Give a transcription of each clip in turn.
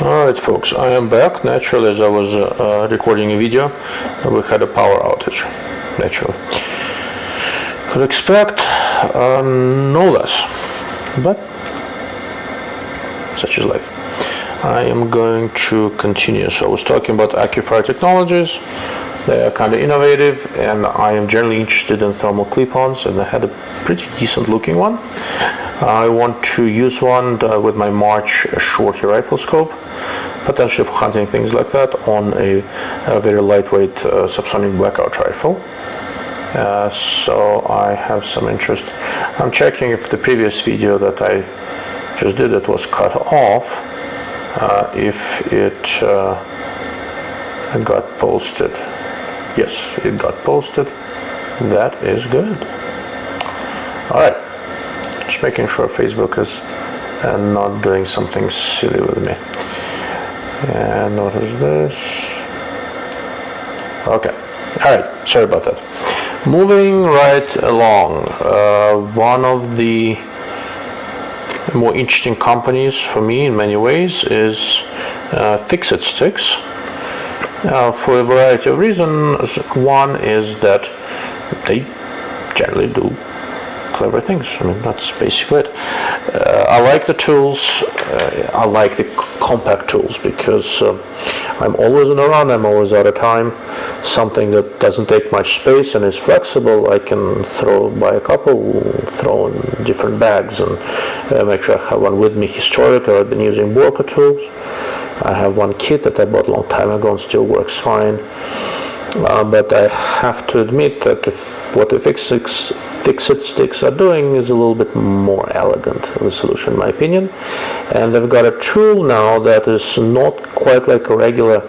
Alright folks, I am back. Naturally, as I was recording a video, we had a power outage. Naturally. Could expect no less, but such is life. I am going to continue. So I was talking about AccuFire technologies. They are kind of innovative, and I am generally interested in thermal clip-ons, and I had a pretty decent looking one. I want to use one with my March shorty rifle scope, potentially for hunting things like that, on a very lightweight subsonic blackout rifle. So I have some interest. I'm checking if the previous video that I just did it was cut off, if it got posted. Yes, it got posted. That is good. Alright, just making sure Facebook is not doing something silly with me. And what is this? Okay, alright, sorry about that. Moving right along, one of the more interesting companies for me in many ways is Fix-It Sticks. For a variety of reasons. One is that they generally do clever things. I mean, that's basically it. I like the tools. I like the compact tools because I'm always on a run. I'm always out of time. Something that doesn't take much space and is flexible, I can buy a couple, throw in different bags, and make sure I have one with me. Historically, I've been using Borka tools. I have one kit that I bought a long time ago and still works fine. But I have to admit that what the Fix-It Sticks are doing is a little bit more elegant of a solution, in my opinion. And they've got a tool now that is not quite like a regular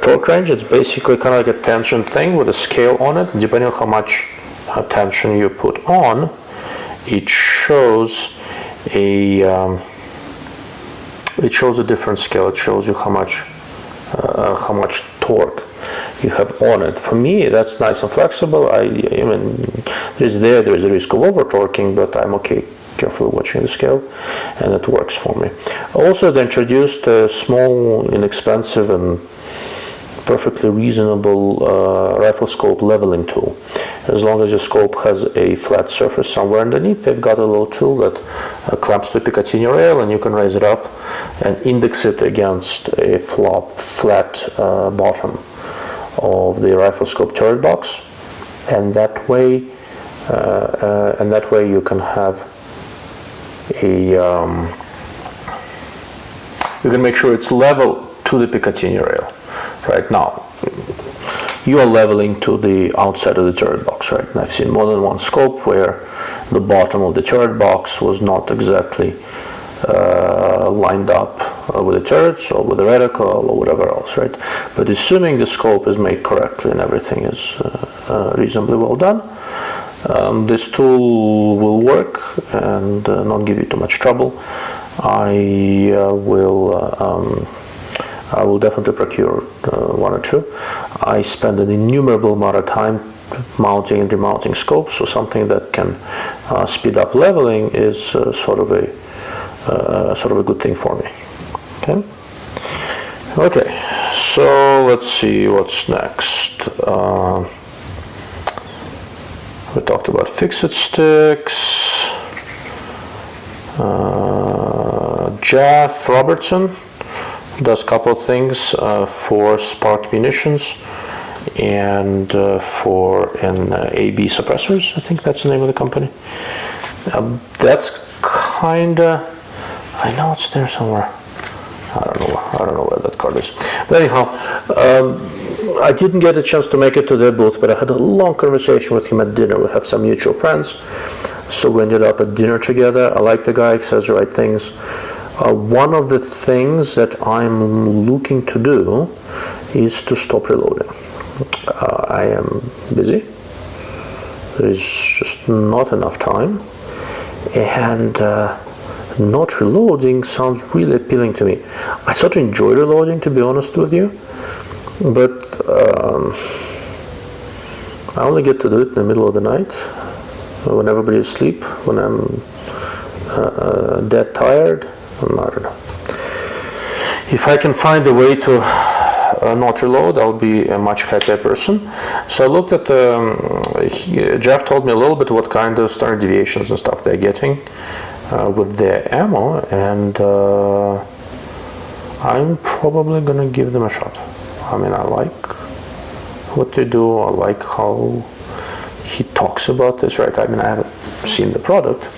torque wrench. It's basically kind of like a tension thing with a scale on it. Depending on how much tension you put on, it shows a different scale. It shows you how much torque you have on it. For me, that's nice and flexible. I mean, there is a risk of over torquing, but I'm okay carefully watching the scale, and it works for me. Also, they introduced a small, inexpensive, and perfectly reasonable rifle scope leveling tool. As long as your scope has a flat surface somewhere underneath, they've got a little tool that clamps to the Picatinny rail, and you can raise it up and index it against a flat bottom of the rifle scope turret box, and that way you can have you can make sure it's level to the Picatinny rail. Right now, you are leveling to the outside of the turret box, right? And I've seen more than one scope where the bottom of the turret box was not exactly lined up with the turrets or with the reticle or whatever else, right? But assuming the scope is made correctly and everything is reasonably well done, this tool will work and not give you too much trouble. I will definitely procure one or two. I spend an innumerable amount of time mounting and demounting scopes, so something that can speed up leveling is sort of a good thing for me. Okay, so let's see what's next. We talked about Fix-It Sticks. Jeff Robertson does a couple of things for spark munitions and for AB suppressors. I think that's the name of the company. That's kinda, I know it's there somewhere. I don't know where that card is. But anyhow, I didn't get a chance to make it to their booth, but I had a long conversation with him at dinner. We have some mutual friends, so we ended up at dinner together. I like the guy, he says the right things. One of the things that I'm looking to do is to stop reloading. I am busy. There's just not enough time, and not reloading sounds really appealing to me. I sort of enjoy reloading, to be honest with you, but I only get to do it in the middle of the night when everybody's asleep, when I'm dead tired. I don't know. if I can find a way to not reload, I'll be a much happier person. So I looked at Jeff told me a little bit what kind of standard deviations and stuff they're getting with their ammo, and I'm probably gonna give them a shot. I mean, I like what they do. I like how he talks about this, right? I mean, I haven't seen the product.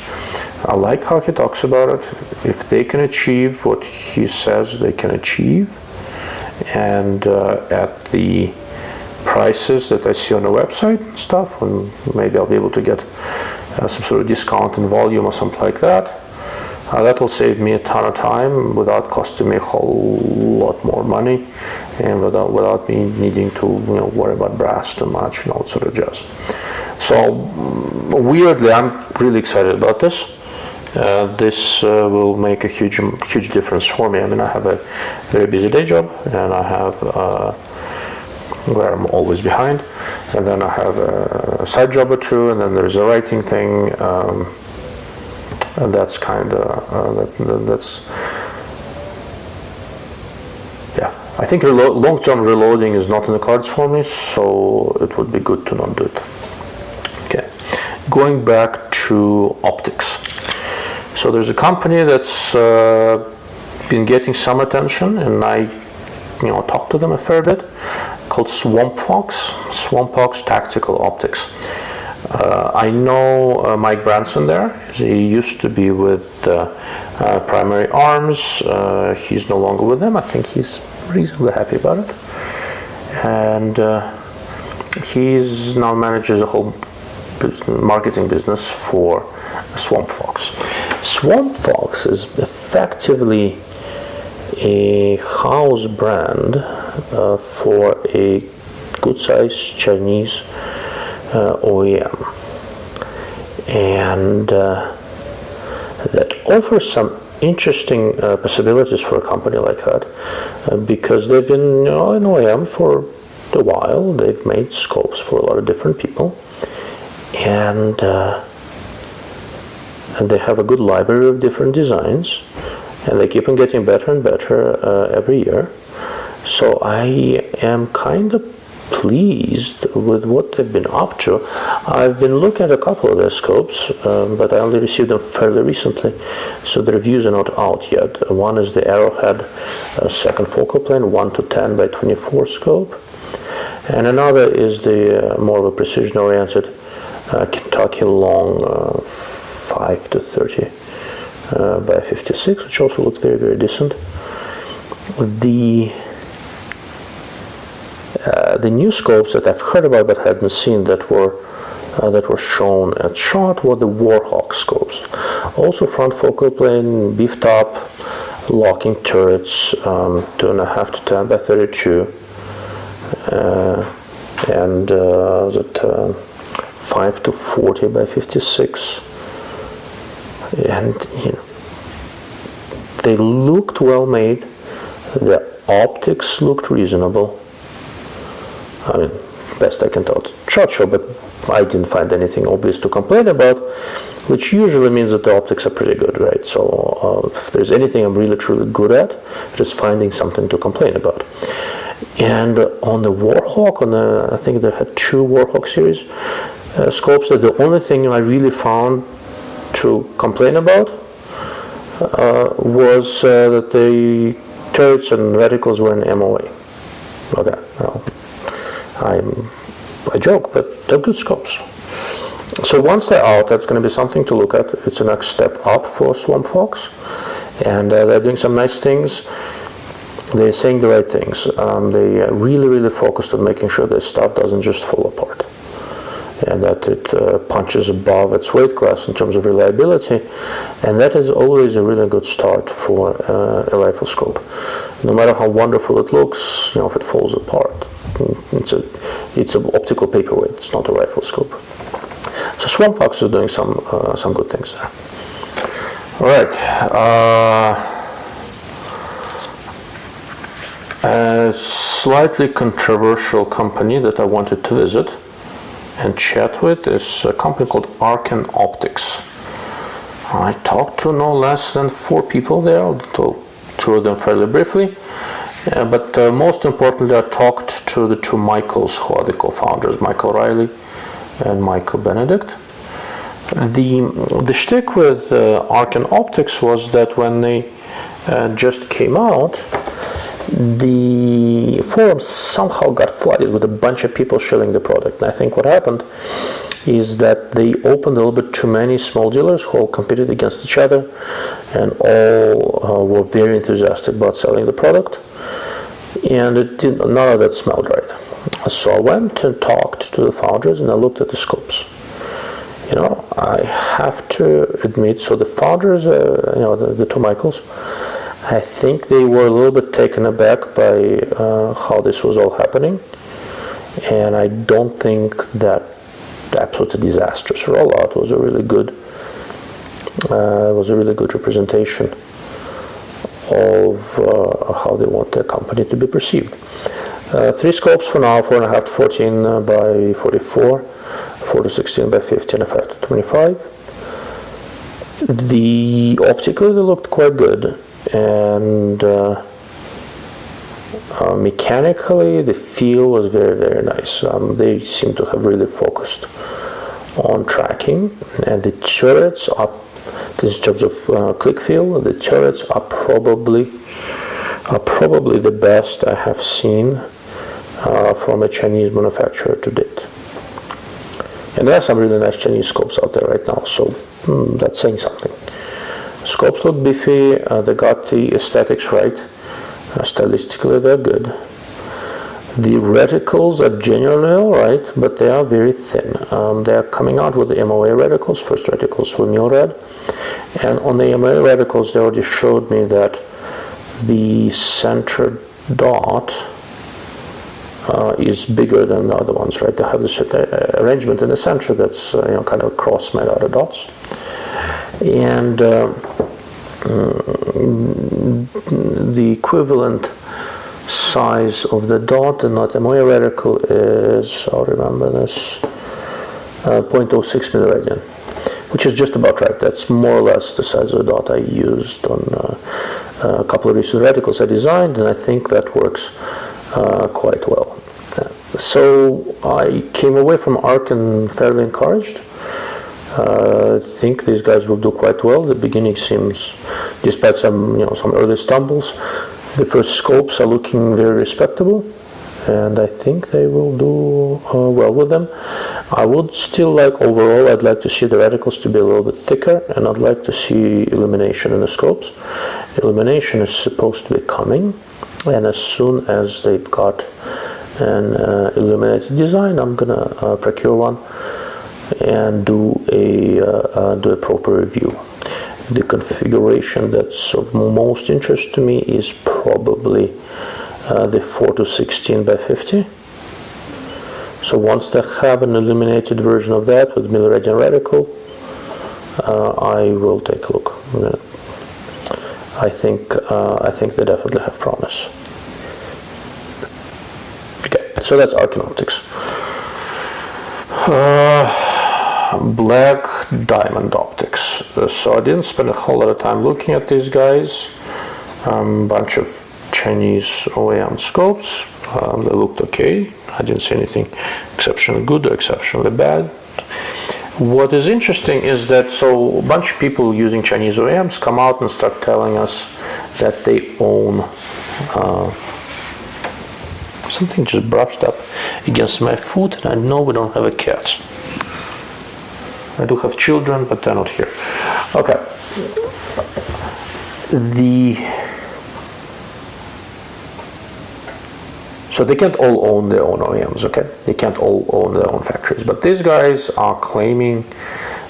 I like how he talks about it. If they can achieve what he says they can achieve, and at the prices that I see on the website and stuff, and maybe I'll be able to get some sort of discount in volume or something like that. That will save me a ton of time without costing me a whole lot more money, and without me needing to worry about brass too much, sort of jazz. So weirdly, I'm really excited about this. This will make a huge difference for me. I mean, I have a very busy day job, and I have where I'm always behind, and then I have a side job or two, and then there's a writing thing. And that's kind of that's yeah. I think long-term reloading is not in the cards for me, so it would be good to not do it. Okay, going back to optics. So there's a company that's been getting some attention, and I talked to them a fair bit, called Swamp Fox Tactical Optics. I know Mike Branson there. He used to be with Primary Arms. He's no longer with them. I think he's reasonably happy about it. And he's now manages a whole marketing business for Swamp Fox. Swamp Fox is effectively a house brand for a good-sized Chinese OEM, and that offers some interesting possibilities for a company like that, because they've been an OEM for a while. They've made scopes for a lot of different people, and they have a good library of different designs, and they keep on getting better and better every year. So I am kind of pleased with what they've been up to. I've been looking at a couple of their scopes, but I only received them fairly recently, so the reviews are not out yet. One is the Arrowhead second focal plane 1:10 by 24 scope, and another is the more of a precision-oriented Kentucky long 5-30 by 56, which also looks very, very decent. The new scopes that I've heard about but hadn't seen that were shown at SHOT were the Warhawk scopes. Also front focal plane, beefed up, locking turrets, 2.5 to 10 by 32, and 5 to 40 by 56, and they looked well made. The optics looked reasonable. I mean, best I can tell. SHOT Show, but I didn't find anything obvious to complain about, which usually means that the optics are pretty good, right? So if there's anything I'm really truly good at, just finding something to complain about. And on the Warhawk, I think they had 2 Warhawk series scopes, that the only thing I really found to complain about was that the turrets and reticles were in MOA. Okay, well, I joke, but they're good scopes. So once they're out, that's going to be something to look at. It's the next step up for Swamp Fox, and they're doing some nice things. They're saying the right things. They really, really focused on making sure their stuff doesn't just fall apart, and that it punches above its weight class in terms of reliability, and that is always a really good start for a rifle scope. No matter how wonderful it looks, if it falls apart, it's an optical paperweight. It's not a rifle scope. So Swamp Fox is doing some good things there. All right. A slightly controversial company that I wanted to visit and chat with is a company called Arken Optics. I talked to no less than 4 people there, although 2 through them fairly briefly. But most importantly, I talked to the two Michaels, who are the co-founders, Michael Riley and Michael Benedict. The shtick with Arken Optics was that when they just came out, the forums somehow got flooded with a bunch of people shilling the product. And I think what happened is that they opened a little bit too many small dealers who all competed against each other, and all were very enthusiastic about selling the product, and none of that smelled right. So I went and talked to the founders, and I looked at the scopes. You know, I have to admit, so the founders, the two Michaels, I think they were a little bit taken aback by how this was all happening, and I don't think that the absolutely disastrous rollout was a really good representation of how they want their company to be perceived. 3 scopes for now: 4.5 to 14 by 44, 4 to 16 by 50, and a 5 to 25. Optically, they looked quite good, and mechanically, the feel was very, very nice. They seem to have really focused on tracking, and the turrets are, in terms of click feel, the turrets are probably the best I have seen from a Chinese manufacturer to date. And there are some really nice Chinese scopes out there right now, so that's saying something. Scopes look beefy, they got the aesthetics right, stylistically they're good. The reticles are generally alright, but they are very thin. They are coming out with the MOA reticles. First reticles were mil red, and on the MOA reticles they already showed me that the center dot is bigger than the other ones, right? They have this arrangement in the center that's kind of cross made out of dots, and the equivalent size of the dot and not MOA reticle is, I'll remember this, 0.06 milliradian, which is just about right. That's more or less the size of the dot I used on a couple of recent reticles I designed, and I think that works quite well. So I came away from Arken fairly encouraged. I think these guys will do quite well. The beginning seems, despite some early stumbles, the first scopes are looking very respectable, and I think they will do well with them. I would still like, overall, I'd like to see the reticles to be a little bit thicker, and I'd like to see illumination in the scopes. Illumination is supposed to be coming, and as soon as they've got an illuminated design, I'm gonna procure one and do a proper review. The configuration that's of most interest to me is probably the 4 to 16 by 50. So once they have an illuminated version of that with milliradian reticle, I will take a look. I think they definitely have promise. Okay, so that's Arken Optics. Black Diamond Optics. So I didn't spend a whole lot of time looking at these guys. Bunch of Chinese OEM scopes. They looked okay. I didn't see anything exceptionally good or exceptionally bad. What is interesting is that a bunch of people using Chinese OEMs come out and start telling us that they own something just brushed up against my foot, and I know we don't have a cat. I do have children, but they're not here. Okay. So they can't all own their own OEMs, okay? They can't all own their own factories. But these guys are claiming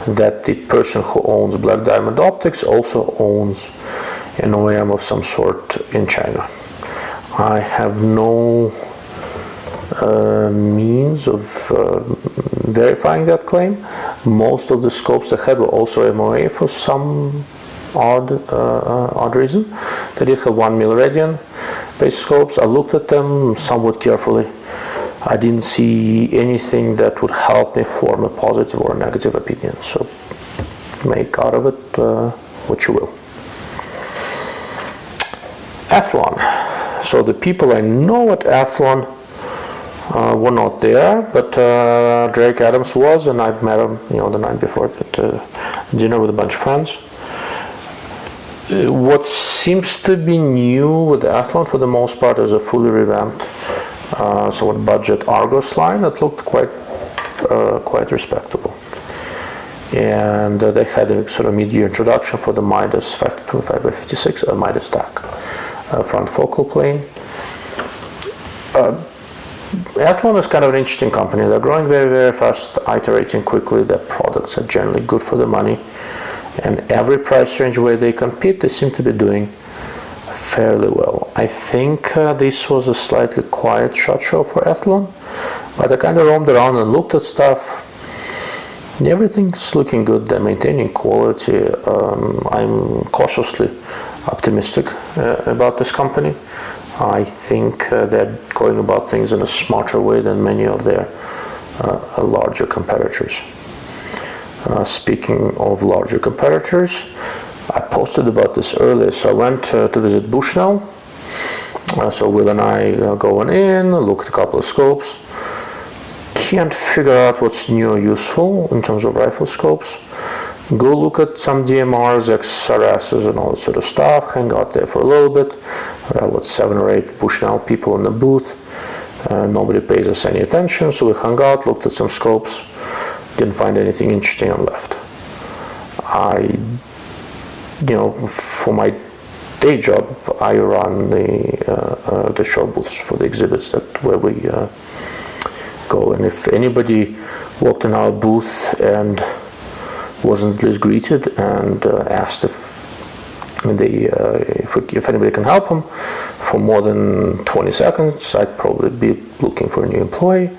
that the person who owns Black Diamond Optics also owns an OEM of some sort in China. I have no means of verifying that claim. Most of the scopes they had were also MOA for some odd reason. They did have 1 milliradian base scopes. I looked at them somewhat carefully. I didn't see anything that would help me form a positive or a negative opinion. So make out of it what you will. Athlon. So the people I know at Athlon were not there, but Drake Adams was, and I've met him, the night before at dinner with a bunch of friends. What seems to be new with Athlon, for the most part, is a fully revamped, somewhat budget Argos line that looked quite respectable. And they had a sort of mid-year introduction for the Midas 525x56 Midas TAC front focal plane. Athlon is kind of an interesting company. They're growing very, very fast, iterating quickly. Their products are generally good for the money. And every price range where they compete, they seem to be doing fairly well. I think this was a slightly quiet SHOT Show for Athlon, but I kind of roamed around and looked at stuff. Everything's looking good. They're maintaining quality. I'm cautiously optimistic about this company. I think they're going about things in a smarter way than many of their larger competitors. Speaking of larger competitors, I posted about this earlier. So I went to visit Bushnell. So Will and I going in, looked at a couple of scopes. Can't figure out what's new or useful in terms of rifle scopes. Go look at some DMRs, XRSs, and all that sort of stuff. Hang out there for a little bit. 7 or 8 Bushnell people in the booth. Nobody pays us any attention, so we hung out, looked at some scopes. Didn't find anything interesting and left. For my day job, I run the show booths for the exhibits where we go. And if anybody walked in our booth and wasn't at least greeted and asked if anybody can help them for more than 20 seconds, I'd probably be looking for a new employee.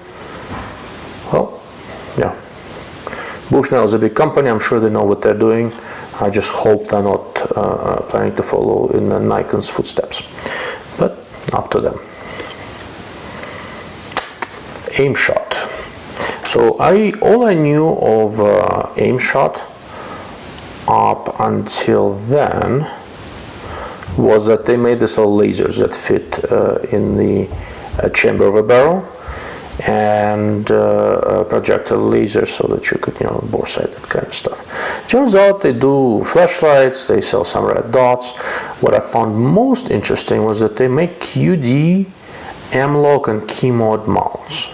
Well, yeah. Bushnell is a big company. I'm sure they know what they're doing. I just hope they're not planning to follow in Nikon's footsteps. But up to them. Aimshot. So all I knew of Aimshot up until then was that they made these little lasers that fit in the chamber of a barrel, and projectile laser so that you could, bore sight, that kind of stuff. Turns out they do flashlights, they sell some red dots. What I found most interesting was that they make QD, M-LOK, and key mod mounts.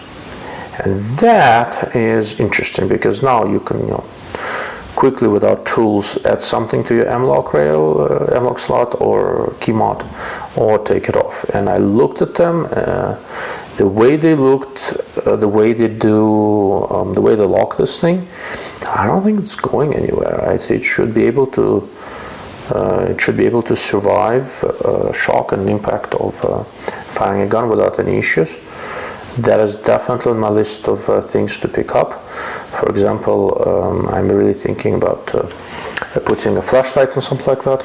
And that is interesting because now you can, quickly without tools add something to your M-LOK rail, M-LOK slot or key mod, or take it off. And I looked at them. The way they looked, the way they do, the way they lock this thing, I don't think it's going anywhere. It should be able to. It should be able to survive shock and impact of firing a gun without any issues. That is definitely on my list of things to pick up. For example, I'm really thinking about putting a flashlight on something like that.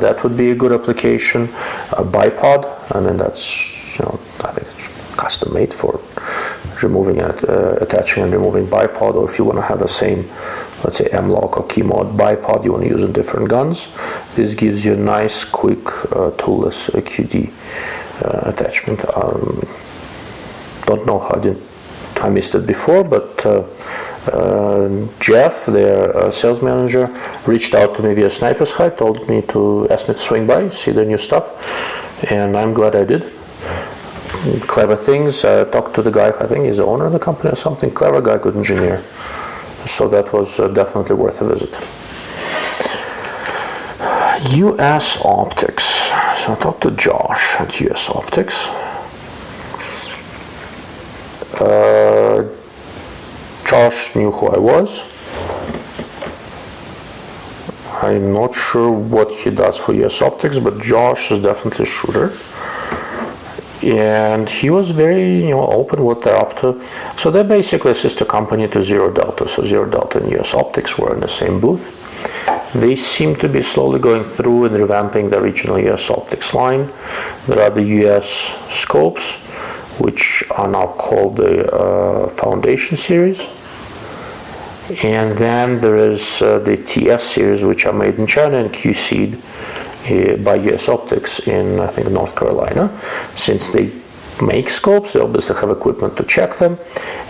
That would be a good application. A bipod, I mean, that's, I think it's custom made for removing and attaching and removing bipod, or if you want to have the same, let's say M-LOK or key mod bipod you want to use in different guns. This gives you a nice, quick, toolless QD attachment. Don't know how I missed it before, but Jeff, their sales manager, reached out to me via Sniper's Hut, asked me to swing by, see the new stuff, and I'm glad I did. Clever things. I talked to the guy, I think he's the owner of the company or something. Clever guy, good engineer. So that was definitely worth a visit. US Optics. So I talked to Josh at US Optics. Josh knew who I was. I'm not sure what he does for US Optics, but Josh is definitely a shooter. And he was very, open what they're up to. So they're basically a sister company to Zero Delta. So Zero Delta and US Optics were in the same booth. They seem to be slowly going through and revamping the regional US Optics line. There are the US scopes, which are now called the Foundation series. And then there is the TS series, which are made in China and QC'd by US Optics in, I think, North Carolina. Since they make scopes, they obviously have equipment to check them,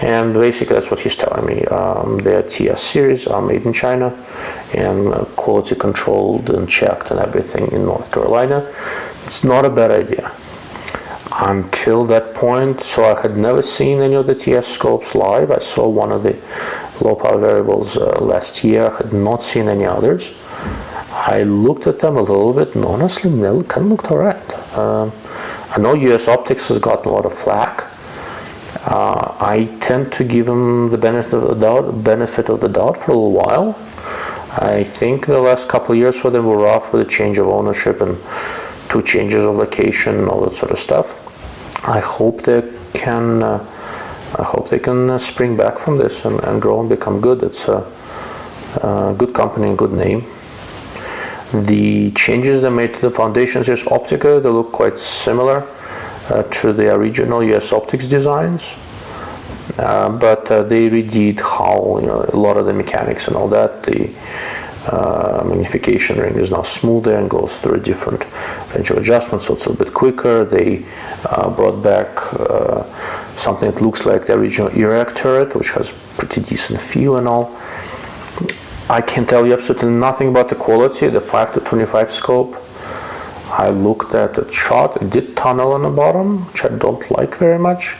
and basically that's what he's telling me. Their TS series are made in China and quality controlled and checked and everything in North Carolina. It's not a bad idea. Until that point, so I had never seen any of the TS scopes live. I saw one of the low power variables last year. I had not seen any others. I looked at them a little bit, and honestly, they kind of looked alright. I know US Optics has gotten a lot of flack. I tend to give them the benefit of the doubt for a little while. I think the last couple of years for them were rough with a change of ownership and 2 changes of location and all that sort of stuff. I hope they can spring back from this and grow and become good. It's a good company and good name. The changes they made to the foundations, here's Optica, they look quite similar to the original US Optics designs, but they redid how, a lot of the mechanics and all that. The magnification ring is now smoother and goes through a different range of adjustment, so it's a bit quicker. They brought back something that looks like the original ERAC turret, which has pretty decent feel and all. I can tell you absolutely nothing about the quality. The 5-25 scope, I looked at the shot. It did tunnel on the bottom, which I don't like very much,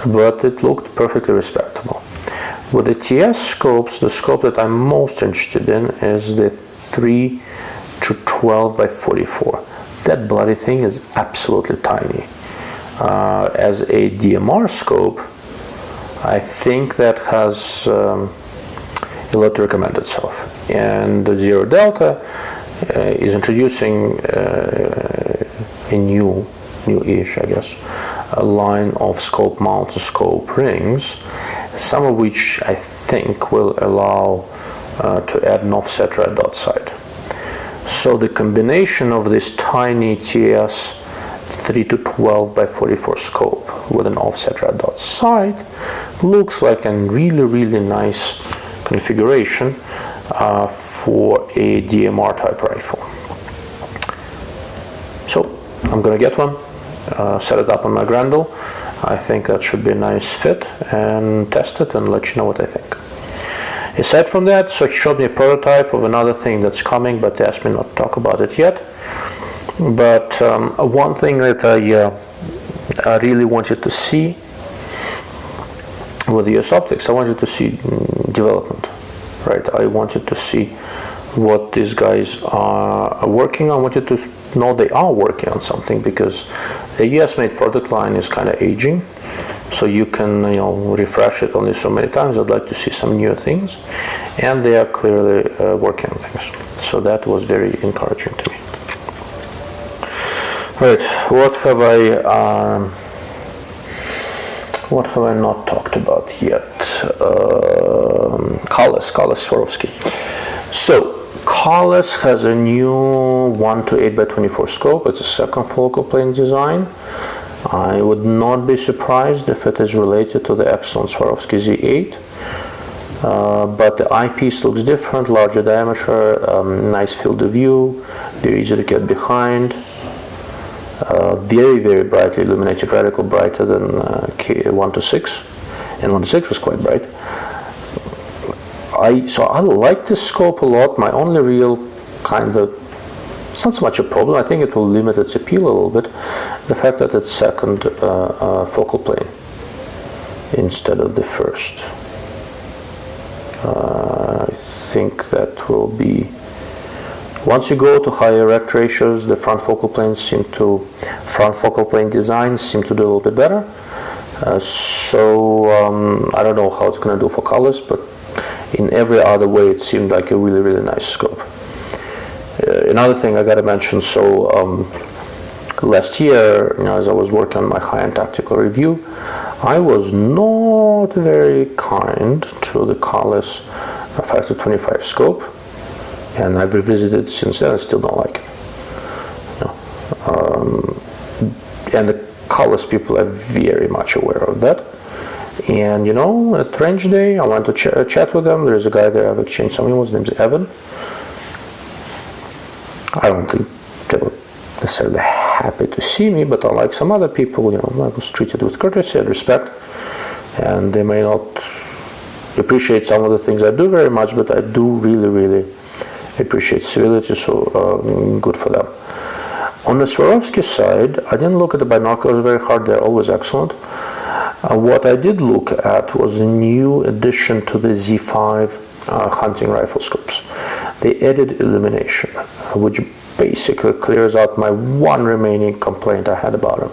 but it looked perfectly respectable. With the TS scopes, the scope that I'm most interested in is the 3-12 by 44. That bloody thing is absolutely tiny. As a DMR scope, I think that has a lot to recommend itself. And the Zero Delta is introducing a new-ish, I guess, a line of scope mounts, scope rings, some of which I think will allow to add an offset red dot sight. So the combination of this tiny TS 3-12 by 44 scope with an offset red dot sight looks like a really nice configuration for a DMR type rifle. So I'm gonna get one, set it up on my Grendel. I think that should be a nice fit, and test it and let you know what I think. Aside from that, so he showed me a prototype of another thing that's coming, but they asked me not to talk about it yet. But one thing that I really wanted to see with the US Optics, I wanted to see development, right? I wanted to see what these guys are working on. I wanted to know they are working on something, because the US-made product line is kind of aging, so you can refresh it only so many times. I'd like to see some new things, and they are clearly working on things. So that was very encouraging to me. Right, what have I not talked about yet? Kahles Swarovski. So Kahles has a new 1-8 by 24 scope. It's a second focal plane design. I would not be surprised if it is related to the excellent Swarovski Z8. But the eyepiece looks different, larger diameter, nice field of view, very easy to get behind. Very brightly illuminated reticle, brighter than 1-6, and 1-6 was quite bright. So I like this scope a lot. My only real it's not so much a problem, I think it will limit its appeal a little bit, the fact that it's second focal plane instead of the first. I think that will be, once you go to higher erect ratios, the front focal plane designs seem to do a little bit better. So I don't know how it's going to do for Kahles, but in every other way it seemed like a really nice scope. Another thing I got to mention, so last year, as I was working on my high-end tactical review, I was not very kind to the Kahles 5-25 scope, and I've revisited it since then. I still don't like it. And the Kahles people are very much aware of that. And at range day, I went to chat with them. There's a guy there I've exchanged some emails. His name's Evan. I don't think necessarily happy to see me, but unlike some other people, I was treated with courtesy and respect, and they may not appreciate some of the things I do very much, but I do really appreciate civility, so good for them. On the Swarovski side, I didn't look at the binoculars very hard. They're always excellent. What I did look at was the new addition to the Z5 hunting rifle scopes. They added illumination, which basically clears out my one remaining complaint I had about them.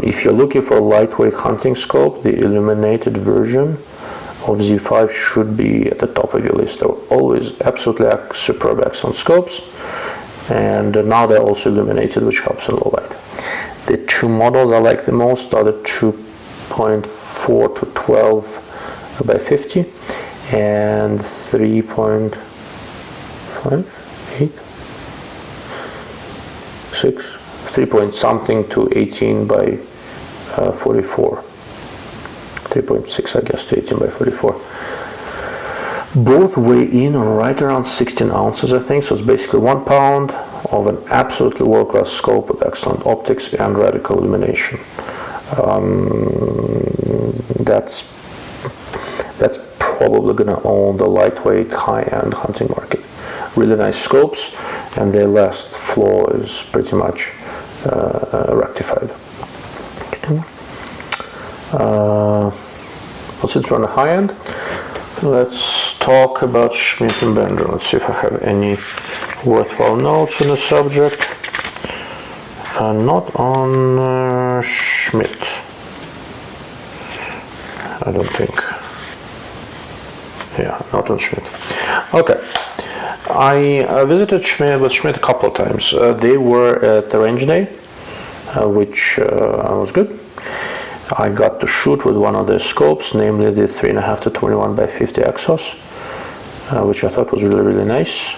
If you're looking for a lightweight hunting scope, the illuminated version of Z5 should be at the top of your list. They're always absolutely superb, excellent scopes, and now they're also illuminated, which helps in low light. The two models I like the most are the 2.4 to 12 by 50 and 3.5, 8, 6, 3 point something to 18 by 44. 3.6, I guess, to 18 by 44. Both weigh in right around 16 ounces, I think, so it's basically 1 pound of an absolutely world-class scope with excellent optics and radical illumination. That's probably going to own the lightweight, high-end hunting market. Really nice scopes, and their last flaw is pretty much rectified. Okay. Well, since we're on the high end, let's talk about Schmidt and Bender. Let's see if I have any worthwhile notes on the subject. Not on Schmidt, I don't think. Yeah, not on Schmidt. Okay. I visited Schmidt a couple of times. They were at the range day, which was good. I got to shoot with one of their scopes, namely the 3.5 to 21 by 50 Exos, which I thought was really nice.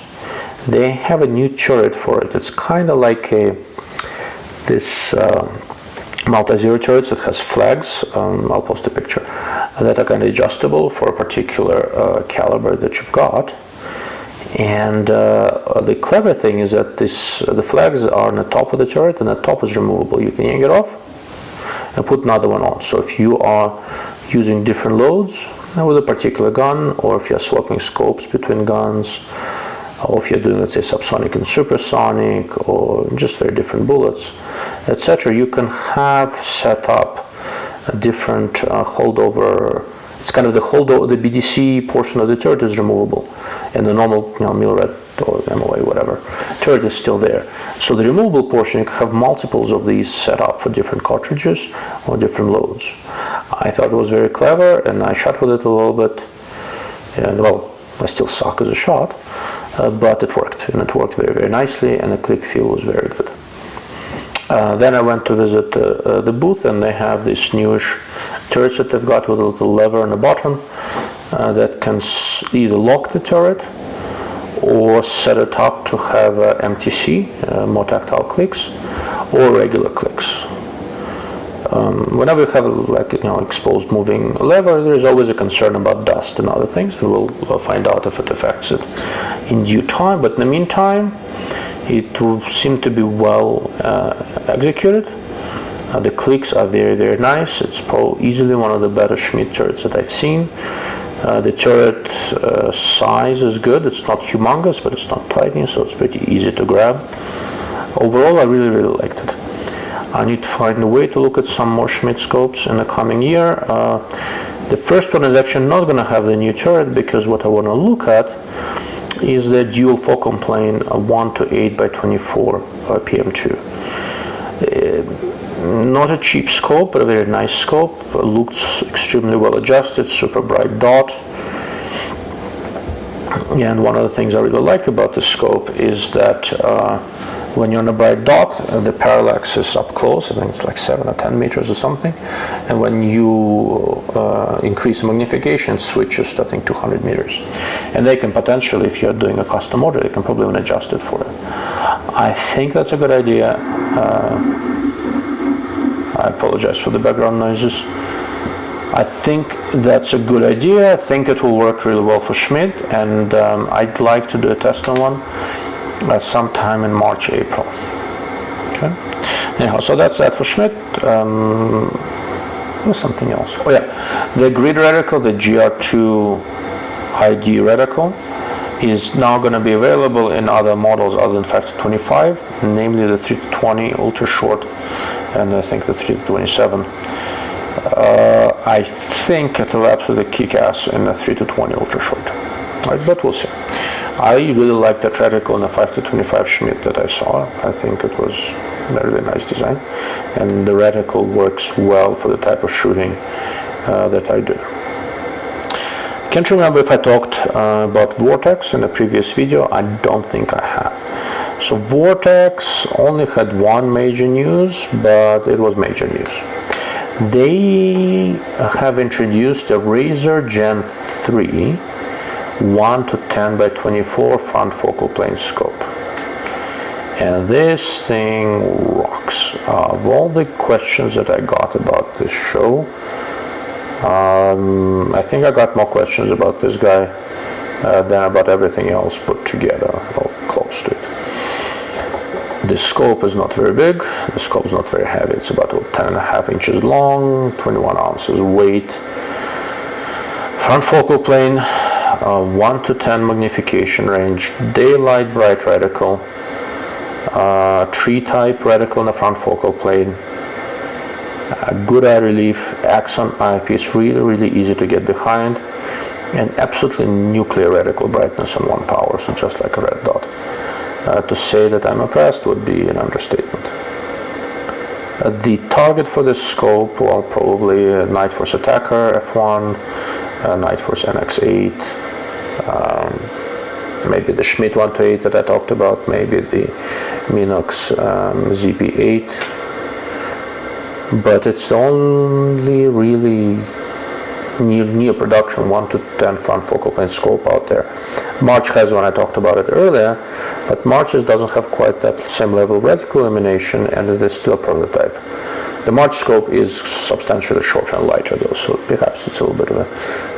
They have a new turret for it. It's kind of like this multi-zero turret that has flags. I'll post a picture that are kind of adjustable for a particular caliber that you've got. And the clever thing is that the flags are on the top of the turret, and the top is removable. You can yank it off and put another one on. So if you are using different loads with a particular gun, or if you're swapping scopes between guns, or if you're doing, let's say, subsonic and supersonic, or just very different bullets, etc., you can have set up a different holdover. It's kind of the holdover. The BDC portion of the turret is removable, and the normal, Milred or MOA, whatever, turret is still there. So the removable portion, you can have multiples of these set up for different cartridges or different loads. I thought it was very clever, and I shot with it a little bit, and well, I still suck as a shot, but it worked, and it worked very nicely, and the click feel was very good. Then I went to visit the booth, and they have this newish turrets that they've got with a little lever on the bottom that can either lock the turret or set it up to have MTC, more tactile clicks, or regular clicks. Whenever you have exposed moving lever, there is always a concern about dust and other things, and we'll find out if it affects it in due time. But in the meantime, it will seem to be well executed. The clicks are very nice. It's probably easily one of the better Schmidt turrets that I've seen. The turret size is good. It's not humongous, but it's not tiny, so it's pretty easy to grab. Overall, I really liked it. I need to find a way to look at some more Schmidt scopes in the coming year. The first one is actually not going to have the new turret, because what I want to look at is the dual focal plane 1 to 8 by 24 PM2. Not a cheap scope, but a very nice scope. Looks extremely well adjusted, super bright dot. And one of the things I really like about the scope is that when you're on a bright dot, the parallax is up close. I think it's like 7 or 10 meters or something. And when you increase the magnification, it switches to, I think, 200 meters. And they can potentially, if you're doing a custom order, they can probably even adjust it for it. I think that's a good idea. I apologize for the background noises. I think that's a good idea. I think it will work really well for Schmidt, and I'd like to do a test on one. sometime in March, April. Okay. Anyhow, so that's that for Schmidt. There's something else. Oh yeah, the grid reticle, the GR2 ID reticle, is now going to be available in other models other than 5-25, namely the 3-20 ultra short, and I think the 3-27. I think it'll absolutely kick ass in the 3-20 ultra short, right? But we'll see. I really like the reticle in the 5-25 Schmidt that I saw. I think it was a really nice design, and the reticle works well for the type of shooting that I do. Can't remember if I talked about Vortex in a previous video. I don't think I have. So Vortex only had one major news, but it was major news. They have introduced a Razor Gen 3 1-10x24 front focal plane scope. And this thing rocks. Of all the questions that I got about this show, I think I got more questions about this guy than about everything else put together, or close to it. The scope is not very big, the scope is not very heavy. It's about 10.5 inches long, 21 ounces weight. Front focal plane, 1-10 magnification range, daylight bright reticle, tree type reticle in the front focal plane, good eye relief, axon eyepiece, really easy to get behind, and absolutely nuclear reticle brightness and 1 power, so just like a red dot. To say that I'm impressed would be an understatement. The target for this scope, well, probably a Night Force Attacker F1, Night Force NX8, maybe the Schmidt 1-8 that I talked about, maybe the Minox ZP8, but it's the only really near production 1-10 front focal plane scope out there. March has one, I talked about it earlier, but March doesn't have quite that same level of reticle illumination, and it is still a prototype. The March scope is substantially shorter and lighter though, so perhaps it's a little bit of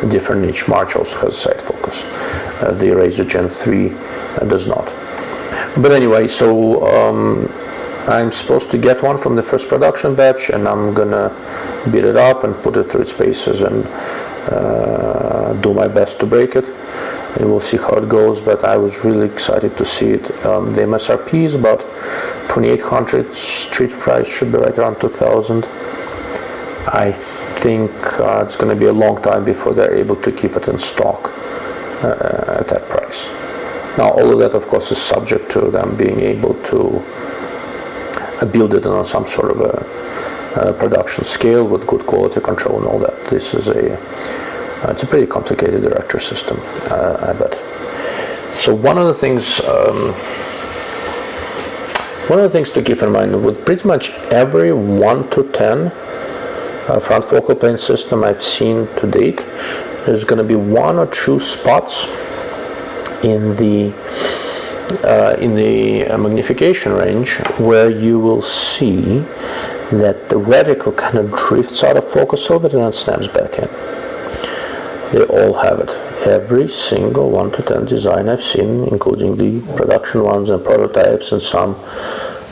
a different niche. March also has side focus. The Razor Gen 3 does not. But anyway, so I'm supposed to get one from the first production batch, and I'm gonna beat it up and put it through its paces and do my best to break it. And we'll see how it goes, but I was really excited to see it. The MSRP is about $2,800. Street price should be right around $2,000. I think it's going to be a long time before they're able to keep it in stock at that price. Now, all of that, of course, is subject to them being able to build it on some sort of a production scale with good quality control and all that. This is it's a pretty complicated director system, I bet. So one of the things to keep in mind with pretty much every 1-10 front focal plane system I've seen to date, there's going to be 1 or 2 spots in the magnification range where you will see that the reticle kind of drifts out of focus a little bit and then snaps back in. They all have it. Every single 1-10 design I've seen, including the production ones and prototypes and some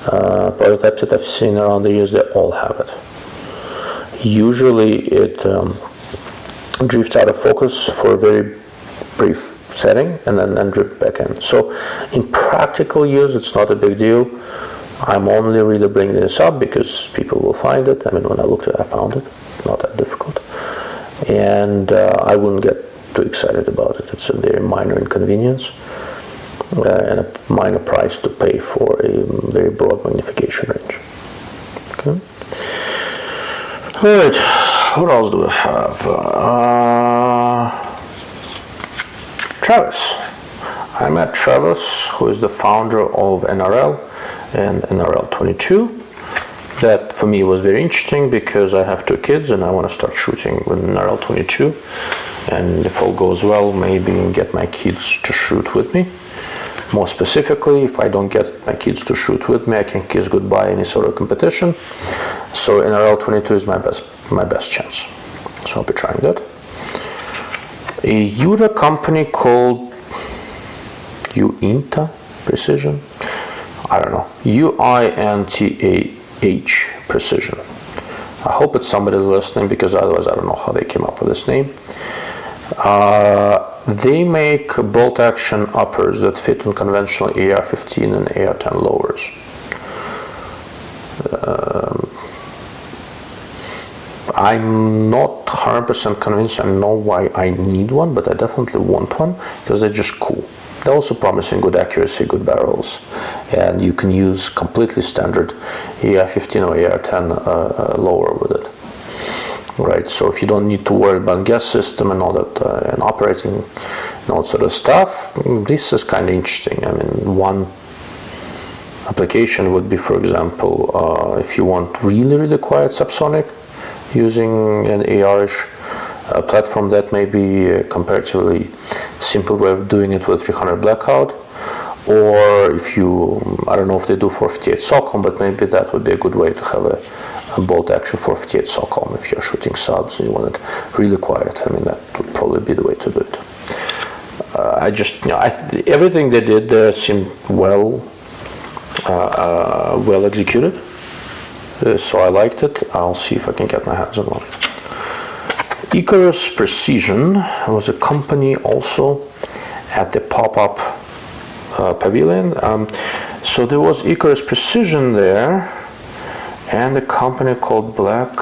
prototypes that I've seen around the years, they all have it. Usually it drifts out of focus for a very brief setting and then drift back in. So in practical use, it's not a big deal. I'm only really bringing this up because people will find it. I mean, when I looked at it, I found it. Not that difficult. And I wouldn't get too excited about it. It's a very minor inconvenience and a minor price to pay for a very broad magnification range. Okay. All right. What else do we have? Travis. I met Travis, who is the founder of NRL and NRL 22. That for me was very interesting because I have 2 kids and I want to start shooting with NRL 22. And if all goes well, maybe get my kids to shoot with me. More specifically, if I don't get my kids to shoot with me, I can kiss goodbye any sort of competition. So NRL 22 is my best chance. So I'll be trying that. A Utah company called Uinta Precision. I don't know. UINTAH Precision. I hope it's somebody's listening, because otherwise I don't know how they came up with this name. They make bolt action uppers that fit on conventional AR-15 and AR-10 lowers. I'm not 100% convinced I know why I need one, but I definitely want one, because they're just cool. They're also promising good accuracy, good barrels, and you can use completely standard AR-15 or AR-10 lower with it. Right, so if you don't need to worry about gas system and all that, and operating and all that sort of stuff, this is kind of interesting. I mean, one application would be, for example, if you want really quiet subsonic, using an AR-ish platform, that may be a comparatively simple way of doing it with 300 blackout. Or if you, I don't know if they do 458 SOCOM, but maybe that would be a good way to have a bolt action 458 SOCOM if you're shooting subs and you want it really quiet. I mean, that would probably be the way to do it. I just, everything they did seemed well executed. So I liked it. I'll see if I can get my hands on one. Icarus Precision was a company also at the pop-up pavilion. So there was Icarus Precision there, and a company called Black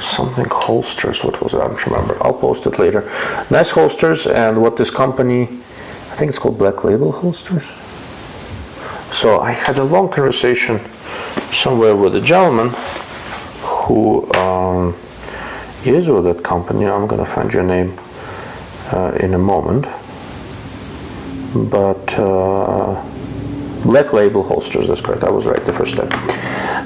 something holsters. What was it? I don't remember. I'll post it later. Nice holsters, and what this company, I think it's called Black Label Holsters. So I had a long conversation somewhere with a gentleman who is with that company. I'm going to find your name in a moment. But Black Label Holsters, that's correct. I was right the first time.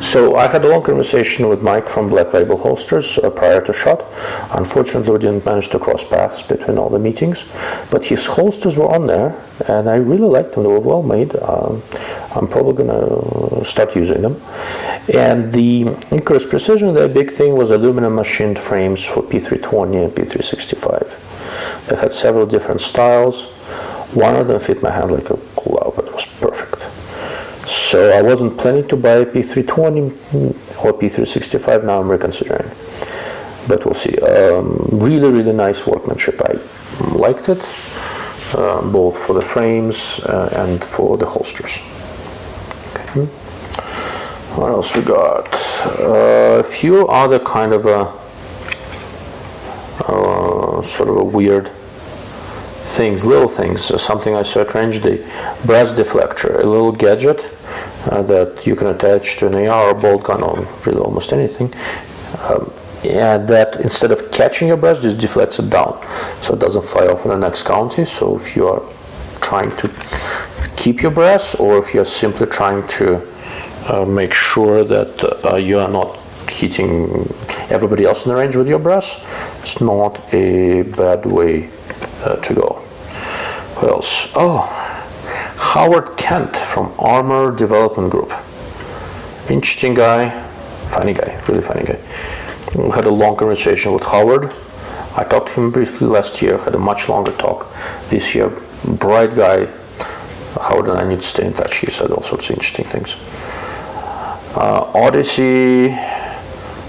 So I had a long conversation with Mike from Black Label Holsters prior to shot. Unfortunately, we didn't manage to cross paths between all the meetings, but his holsters were on there, and I really liked them. They were well made. I'm probably going to start using them. And the Icarus Precision, their big thing was aluminum machined frames for P320 and P365. They had several different styles. One of them fit my hand like a glove. It was perfect. So I wasn't planning to buy a P320 or P365. Now I'm reconsidering, but we'll see. Really nice workmanship. I liked it, both for the frames and for the holsters. Okay. What else we got? A few other kind of sort of a weird things, little things. Something I saw at range day: brass deflector, a little gadget that you can attach to an AR or bolt gun or really almost anything. And that instead of catching your brass, just deflects it down, so it doesn't fly off in the next county. So if you are trying to keep your brass, or if you're simply trying to make sure that you are not hitting everybody else in the range with your brass, it's not a bad way to go. What else? Oh, Howard Kent from Armor Development Group. Interesting guy, funny guy, really funny guy. We had a long conversation with Howard. I talked to him briefly last year, had a much longer talk this year. Bright guy. Howard and I need to stay in touch. He said all sorts of interesting things. Odyssey,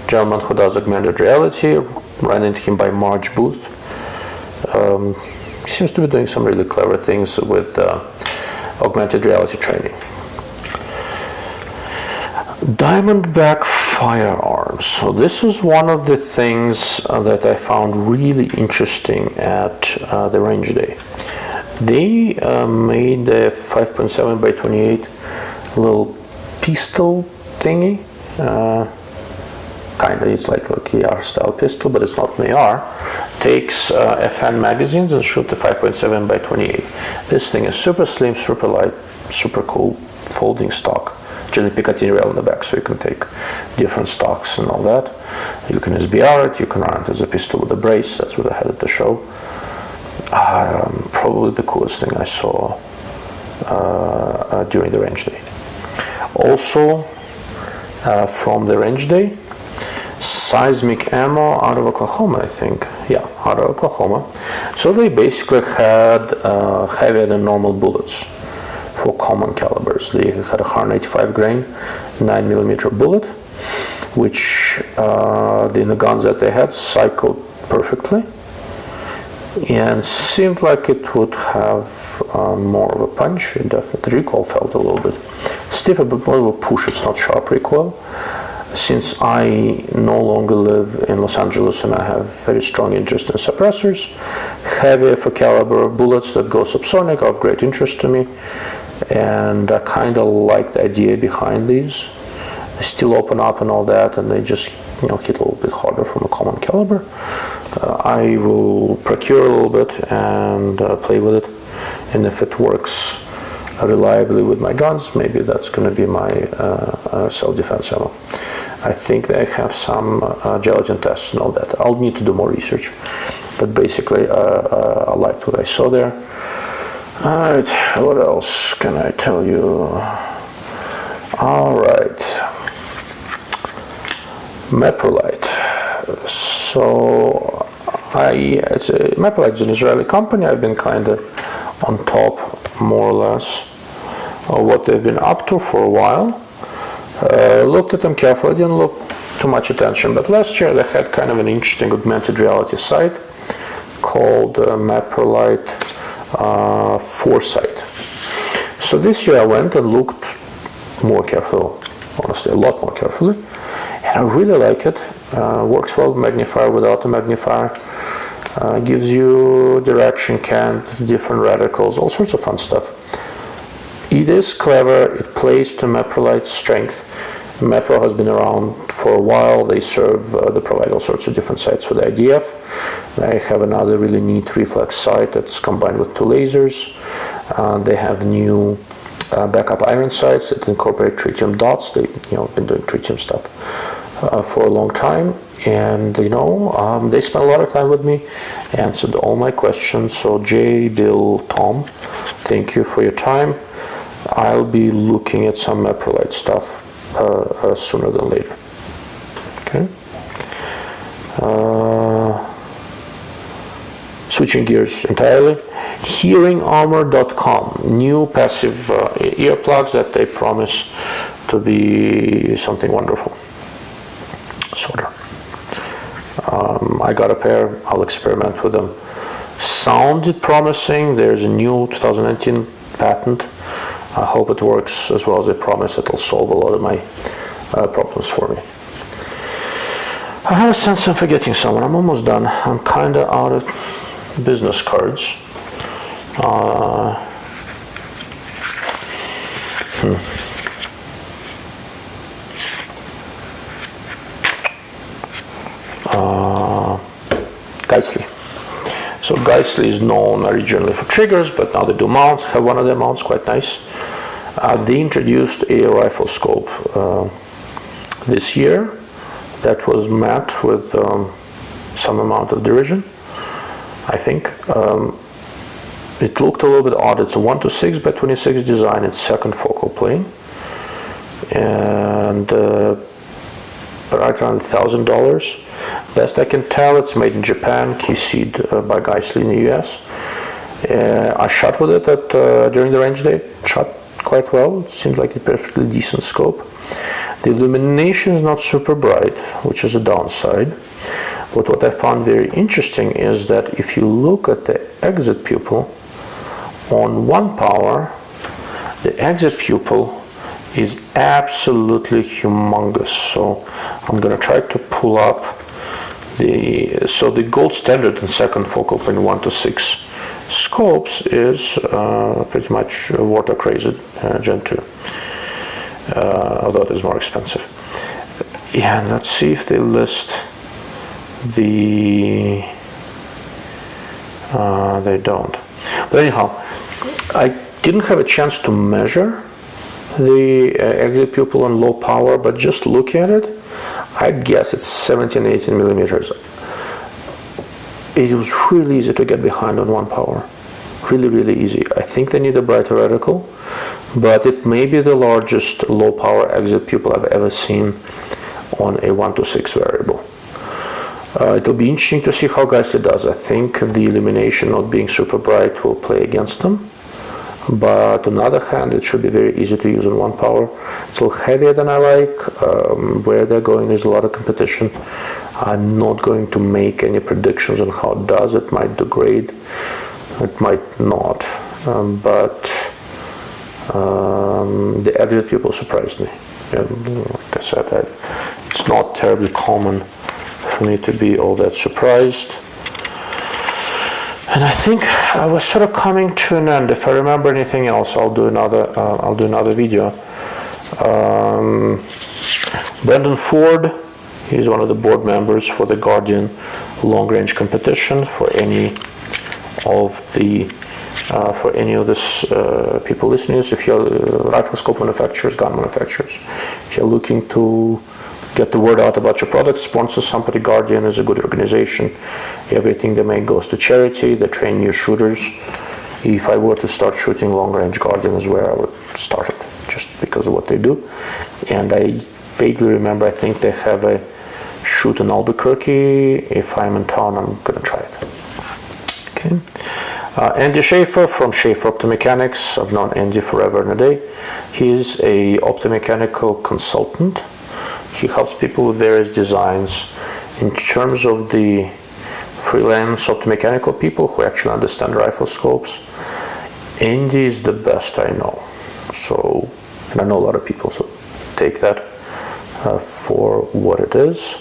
gentleman who does augmented reality, ran into him by March booth. He seems to be doing some really clever things with augmented reality training. Diamondback Firearms. So this is one of the things that I found really interesting at the range day. They made a 5.7 by 28 little pistol thingy. Kinda, it's like a AR style pistol, but it's not an AR. Takes FN magazines and shoot the 5.7 by 28. This thing is super slim, super light, super cool, folding stock. Generally Picatinny rail in the back, so you can take different stocks and all that. You can SBR it, you can run it as a pistol with a brace. That's what I had at the show. Probably the coolest thing I saw during the range day. Also, from the range day, seismic ammo out of Oklahoma, I think. Yeah, out of Oklahoma. So they basically had heavier than normal bullets for common calibers. They had a 185 grain 9mm bullet, which in the guns that they had cycled perfectly, and seemed like it would have more of a punch. It definitely, recoil felt a little bit stiffer, but more of a push. It's not sharp recoil. Since I no longer live in Los Angeles and I have very strong interest in suppressors, heavier for caliber bullets that go subsonic are of great interest to me, and I kind of like the idea behind these. They still open up and all that, and they just hit a little bit harder from a common caliber. I will procure a little bit and play with it, and if it works reliably with my guns, maybe that's going to be my self-defense ammo. I think they have some gelatin tests and all that. I'll need to do more research, but basically I liked what I saw there. Alright, what else can I tell you? Alright, Meprolite. So Meprolite is an Israeli company. I've been kind of on top, more or less, of what they've been up to for a while. Looked at them carefully, didn't look too much attention, but last year they had kind of an interesting augmented reality site called Meprolite Foresight. So this year I went and looked more carefully, honestly, a lot more carefully, and I really like it. Works well with magnifier, without a magnifier. Gives you direction, cant, different reticles, all sorts of fun stuff. It is clever. It plays to Meprolite's strength. Mepro has been around for a while. They provide all sorts of different sights for the IDF. They have another really neat reflex sight that's combined with two lasers. They have new backup iron sights that incorporate tritium dots. They've been doing tritium stuff for a long time, and they spent a lot of time with me, answered all my questions. So Jay, Bill, Tom, thank you for your time. I'll be looking at some Meprolite stuff sooner than later. Okay. Switching gears entirely, hearingarmor.com, new passive earplugs that they promise to be something wonderful. Sort of. I got a pair. I'll experiment with them. Sounded promising. There's a new 2019 patent. I hope it works as well as they promise. It'll solve a lot of my problems for me. I have a sense I'm forgetting someone. I'm almost done. I'm kind of out of business cards. Geissele. So Geissele is known originally for triggers, but now they do mounts. Have one of their mounts, quite nice. They introduced a rifle scope this year that was met with some amount of derision, I think. It looked a little bit odd. It's a 1:6 by 26 design. It's second focal plane, and right around $1,000. Best I can tell, it's made in Japan, keyseed by Geissele in the US. I shot with it during the range day. Shot quite well. It seemed like a perfectly decent scope. The illumination is not super bright, which is a downside. But what I found very interesting is that if you look at the exit pupil on 1 power, the exit pupil is absolutely humongous. So I'm going to try to pull up the gold standard in second focal plane 1:6 scopes is pretty much Vortex Gen 2, although it is more expensive. Yeah, and let's see if they list the. They don't. But anyhow, I didn't have a chance to measure the exit pupil on low power, but just look at it, I'd guess it's 17, 18 millimeters. It was really easy to get behind on 1 power. Really, really easy. I think they need a brighter reticle, but it may be the largest low power exit pupil I've ever seen on a 1:6 variable. It'll be interesting to see how Geissele does. I think the illumination not being super bright will play against them. but on the other hand, it should be very easy to use on 1 power. It's a little heavier than I like. Where they're going, there's a lot of competition. I'm not going to make any predictions on how it does. It might degrade, it might not, but the exit tube will surprise me. And like I said, it's not terribly common for me to be all that surprised. And I think I was sort of coming to an end. If I remember anything else, I'll do another video. Brendan Ford, he's one of the board members for the Guardian long-range competition. For any of this people listening, if you're rifle scope manufacturers, gun manufacturers, if you're looking to get the word out about your product, sponsor somebody. Guardian is a good organization. Everything they make goes to charity. They train new shooters. If I were to start shooting long range, Guardian is where I would start it, just because of what they do. And I vaguely remember, I think they have a shoot in Albuquerque. If I'm in town, I'm gonna try it. Okay. Andy Schaefer from Schaefer Optomechanics. I've known Andy forever and a day. He's a optomechanical consultant. He helps people with various designs. In terms of the freelance optomechanical people who actually understand rifle scopes, Andy is the best I know. So, and I know a lot of people, so take that for what it is.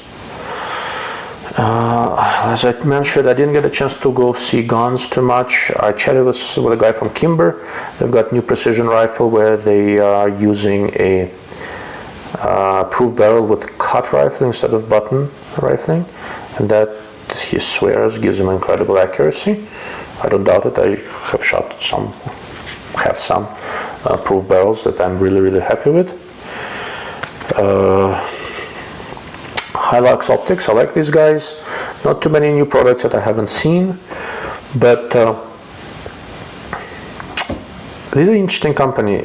As I mentioned, I didn't get a chance to go see guns too much. I chatted with a guy from Kimber. They've got new precision rifle where they are using a proof barrel with cut rifling instead of button rifling, and that, he swears, gives him incredible accuracy. I don't doubt it. I have shot some proof barrels that I'm really happy with. Arken Optics, I like these guys. Not too many new products that I haven't seen, but this is an interesting company.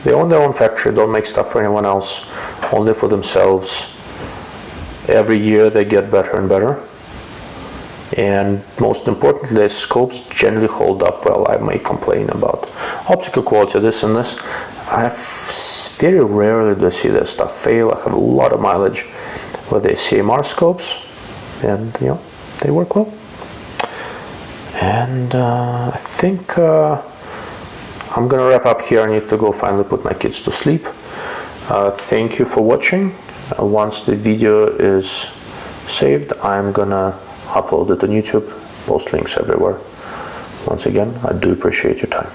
They own their own factory, don't make stuff for anyone else, only for themselves. Every year they get better and better. And most importantly, their scopes generally hold up well. I may complain about optical quality, this and this. Very rarely do I see their stuff fail. I have a lot of mileage with the CMR scopes, and they work well. And I think I'm gonna wrap up here. I need to go finally put my kids to sleep. Thank you for watching. Once the video is saved, I'm gonna upload it on YouTube, post links everywhere. Once again, I do appreciate your time.